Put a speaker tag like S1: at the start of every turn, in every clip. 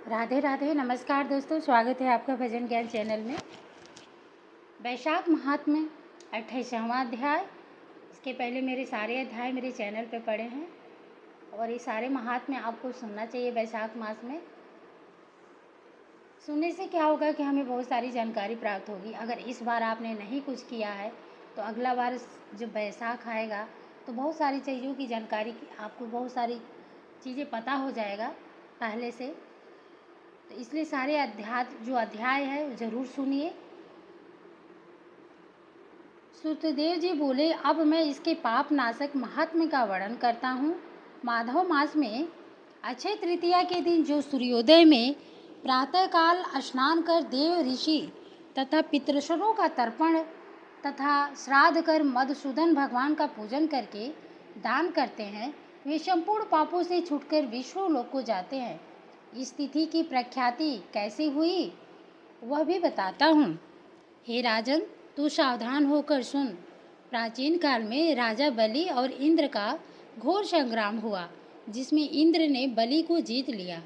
S1: राधे राधे। नमस्कार दोस्तों, स्वागत है आपका भजन ज्ञान चैनल में। वैशाख महात्म्य 28वां अध्याय। इसके पहले मेरे सारे अध्याय मेरे चैनल पे पड़े हैं और ये सारे महात्म्य आपको सुनना चाहिए। वैशाख मास में सुनने से क्या होगा कि हमें बहुत सारी जानकारी प्राप्त होगी। अगर इस बार आपने नहीं कुछ किया है तो अगला बार जब वैशाख आएगा तो बहुत सारी चीज़ों की जानकारी, आपको बहुत सारी चीज़ें पता हो जाएगा पहले से। तो इसलिए सारे अध्याय है ज़रूर सुनिए। सुतदेव जी बोले, अब मैं इसके पाप नाशक महात्म्य का वर्णन करता हूँ। माधव मास में अक्षय तृतीया के दिन जो सूर्योदय में प्रातःकाल स्नान कर देव ऋषि तथा पितृषरों का तर्पण तथा श्राद्ध कर मधुसूदन भगवान का पूजन करके दान करते हैं, वे संपूर्ण पापों से छूटकर विष्णु लोक को जाते हैं। इस तिथि की प्रख्याति कैसे हुई वह भी बताता हूँ। हे राजन, तू सावधान होकर सुन। प्राचीन काल में राजा बलि और इंद्र का घोर संग्राम हुआ, जिसमें इंद्र ने बलि को जीत लिया।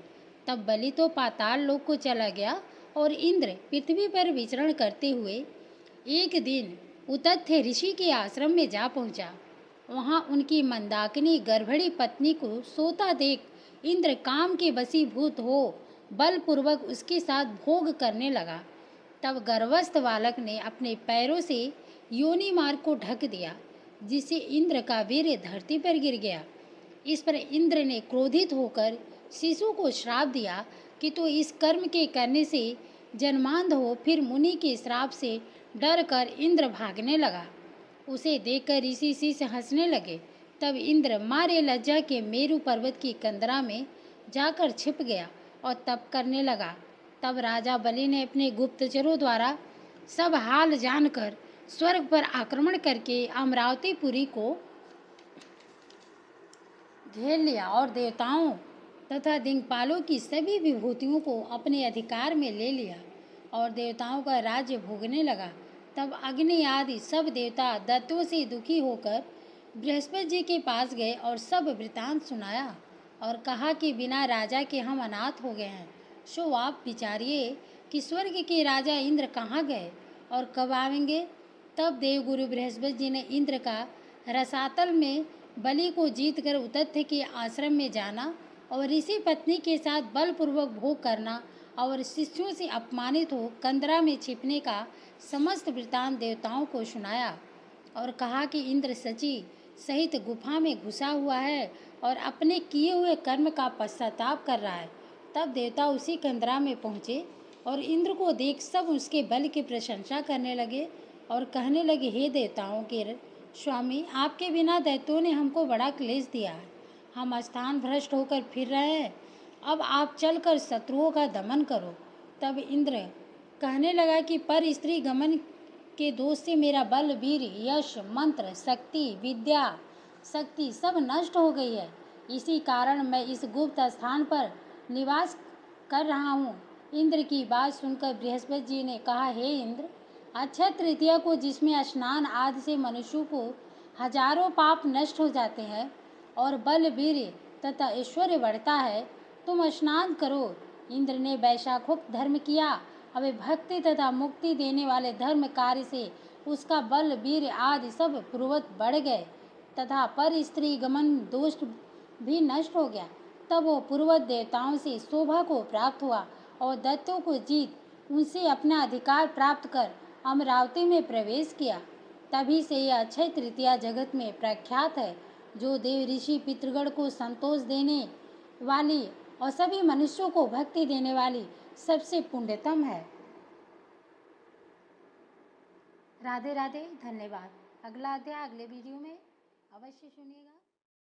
S1: तब बलि तो पाताल लोक को चला गया और इंद्र पृथ्वी पर विचरण करते हुए एक दिन उतथ्य ऋषि के आश्रम में जा पहुंचा। वहां उनकी मंदाकिनी गर्भणी पत्नी को सोता देख इंद्र काम के वशीभूत हो बलपूर्वक उसके साथ भोग करने लगा। तब गर्भस्थ बालक ने अपने पैरों से योनि मार्ग को ढक दिया, जिससे इंद्र का वीर्य धरती पर गिर गया। इस पर इंद्र ने क्रोधित होकर शिशु को श्राप दिया कि तू इस कर्म के करने से जन्मांध हो। फिर मुनि के श्राप से डर कर इंद्र भागने लगा। उसे देखकर ऋषि शिष्य हंसने लगे। तब इंद्र मारे लज्जा के मेरु पर्वत की कंदरा में जाकर छिप गया और तप करने लगा। तब राजा बलि ने अपने गुप्तचरों द्वारा सब हाल जानकर स्वर्ग पर आक्रमण करके अमरावतीपुरी को घेर लिया और देवताओं तथा दिक्पालों की सभी विभूतियों को अपने अधिकार में ले लिया और देवताओं का राज्य भोगने लगा। तब अग्नि आदि सब देवता दैत्यों से दुखी होकर बृहस्पति जी के पास गए और सब वृतांत सुनाया और कहा कि बिना राजा के हम अनाथ हो गए हैं। सो आप विचारिए कि स्वर्ग के राजा इंद्र कहाँ गए और कब आएंगे। तब देवगुरु बृहस्पति जी ने इंद्र का रसातल में बलि को जीत कर उतथ्य के आश्रम में जाना और ऋषि पत्नी के साथ बलपूर्वक भोग करना और शिष्यों से अपमानित हो कंदरा में छिपने का समस्त वृतांत देवताओं को सुनाया और कहा कि इंद्र सची सहित गुफा में घुसा हुआ है और अपने किए हुए कर्म का पश्चाताप कर रहा है। तब देवता उसी कंदरा में पहुँचे और इंद्र को देख सब उसके बल की प्रशंसा करने लगे और कहने लगे, हे देवताओं के स्वामी, आपके बिना दैत्यों ने हमको बड़ा क्लेश दिया है। हम स्थान भ्रष्ट होकर फिर रहे हैं। अब आप चलकर शत्रुओं का दमन करो। तब इंद्र कहने लगा कि पर स्त्री गमन के दोष से मेरा बल, वीर, यश, मंत्र, शक्ति, विद्या शक्ति सब नष्ट हो गई है। इसी कारण मैं इस गुप्त स्थान पर निवास कर रहा हूँ। इंद्र की बात सुनकर बृहस्पति जी ने कहा, हे इंद्र, अक्षय तृतीया को जिसमें स्नान आदि से मनुष्यों को हजारों पाप नष्ट हो जाते हैं और बल, वीर तथा ऐश्वर्य बढ़ता है, तुम स्नान करो। इंद्र ने वैशाखोक्त धर्म किया। अब भक्ति तथा मुक्ति देने वाले धर्म कार्य से उसका बल, वीर आदि सब पूर्वत बढ़ गए तथा पर स्त्री गमन दोष भी नष्ट हो गया। तब वो पूर्वत देवताओं से शोभा को प्राप्त हुआ और दैत्यों को जीत उनसे अपना अधिकार प्राप्त कर अमरावती में प्रवेश किया। तभी से यह अक्षय तृतीया जगत में प्रख्यात है, जो देव ऋषि पितृगण को संतोष देने वाली और सभी मनुष्यों को भक्ति देने वाली सबसे पुण्यतम है। राधे राधे। धन्यवाद। अगला अध्याय अगले वीडियो में अवश्य सुनिएगा।